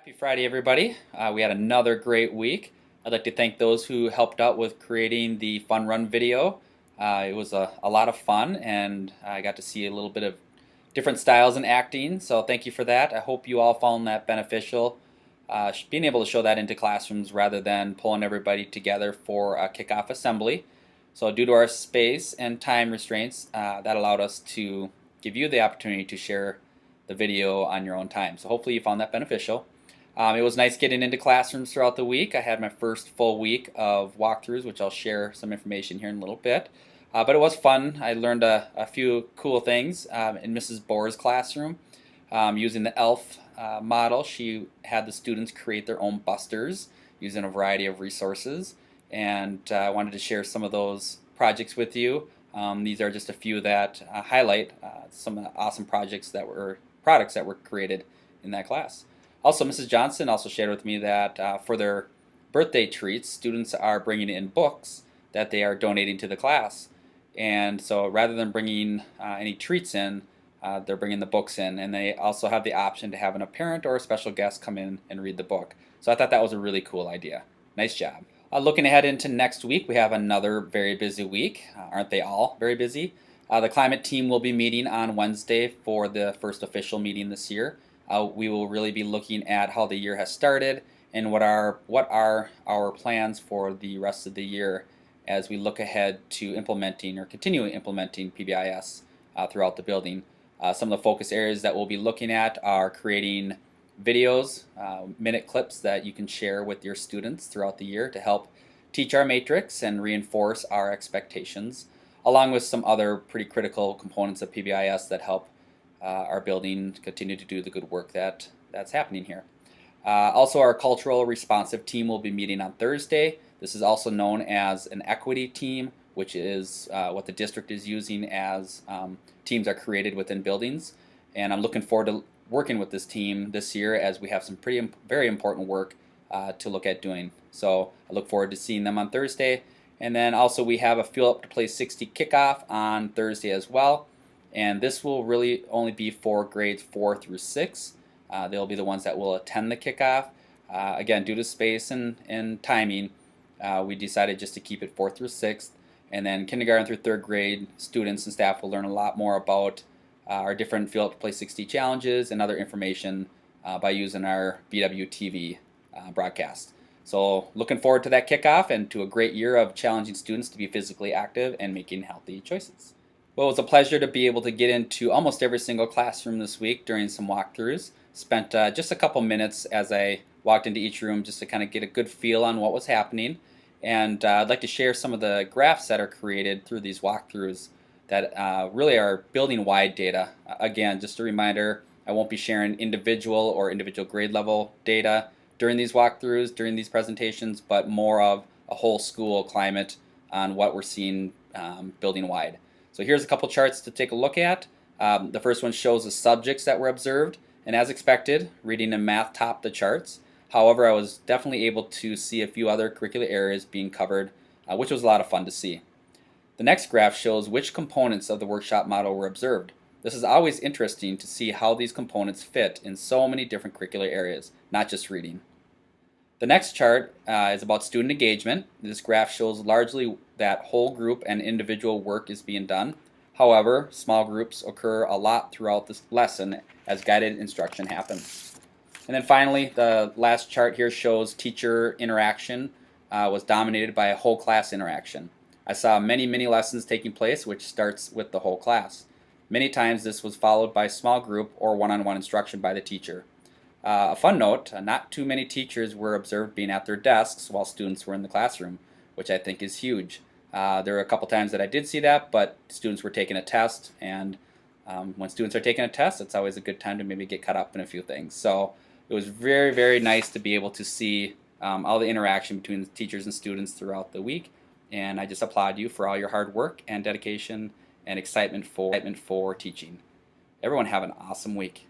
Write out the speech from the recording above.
Happy Friday, everybody. We had another great week. I'd like to thank those who helped out with creating the Fun Run video. It was a lot of fun, and I got to see a little bit of different styles in acting, so thank you for that. I hope you all found that beneficial, being able to show that into classrooms rather than pulling everybody together for a kickoff assembly. So due to our space and time restraints, that allowed us to give you the opportunity to share the video on your own time. So hopefully you found that beneficial. It was nice getting into classrooms throughout the week. I had my first full week of walkthroughs, which I'll share some information here in a little bit. But it was fun. I learned a few cool things in Mrs. Bohr's classroom. Using the ELF model, she had the students create their own busters using a variety of resources. And I wanted to share some of those projects with you. These are just a few that highlight some of the awesome products that were created in that class. Also, Mrs. Johnson also shared with me that for their birthday treats, students are bringing in books that they are donating to the class. And so rather than bringing any treats in, they're bringing the books in. And they also have the option to have a parent or a special guest come in and read the book. So I thought that was a really cool idea. Nice job. Looking ahead into next week, we have another very busy week. Aren't they all very busy? The climate team will be meeting on Wednesday for the first official meeting this year. We will really be looking at how the year has started and what are our plans for the rest of the year as we look ahead to implementing or continuing implementing PBIS throughout the building. Some of the focus areas that we'll be looking at are creating videos, minute clips that you can share with your students throughout the year to help teach our matrix and reinforce our expectations, along with some other pretty critical components of PBIS that help our building continue to do the good work that's happening here. Also, our cultural responsive team will be meeting on Thursday. This is also known as an equity team, which is what the district is using as teams are created within buildings. And I'm looking forward to working with this team this year as we have some very important work to look at doing. So I look forward to seeing them on Thursday. And then also we have a Fuel Up to Play 60 kickoff on Thursday as well. And this will really only be for grades 4 through 6. They'll be the ones that will attend the kickoff. Again, due to space and timing, we decided just to keep it 4th through 6th. And then kindergarten through 3rd grade students and staff will learn a lot more about our different Fuel Up to Play 60 challenges and other information by using our BWTV broadcast. So looking forward to that kickoff and to a great year of challenging students to be physically active and making healthy choices. Well, it was a pleasure to be able to get into almost every single classroom this week during some walkthroughs. Spent just a couple minutes as I walked into each room just to kind of get a good feel on what was happening. And I'd like to share some of the graphs that are created through these walkthroughs that really are building-wide data. Again, just a reminder, I won't be sharing individual or individual grade level data during these walkthroughs, during these presentations, but more of a whole school climate on what we're seeing building-wide. So here's a couple charts to take a look at. The first one shows the subjects that were observed, and as expected, reading and math topped the charts. However, I was definitely able to see a few other curricular areas being covered, which was a lot of fun to see. The next graph shows which components of the workshop model were observed. This is always interesting to see how these components fit in so many different curricular areas, not just reading. The next chart is about student engagement. This graph shows largely that whole group and individual work is being done. However, small groups occur a lot throughout this lesson as guided instruction happens. And then finally, the last chart here shows teacher interaction was dominated by a whole class interaction. I saw many lessons taking place which starts with the whole class. Many times this was followed by small group or one-on-one instruction by the teacher. A fun note, not too many teachers were observed being at their desks while students were in the classroom, which I think is huge. There were a couple times that I did see that, but students were taking a test, and when students are taking a test, it's always a good time to maybe get caught up in a few things. So it was very nice to be able to see all the interaction between the teachers and students throughout the week, and I just applaud you for all your hard work and dedication and excitement for teaching. Everyone have an awesome week.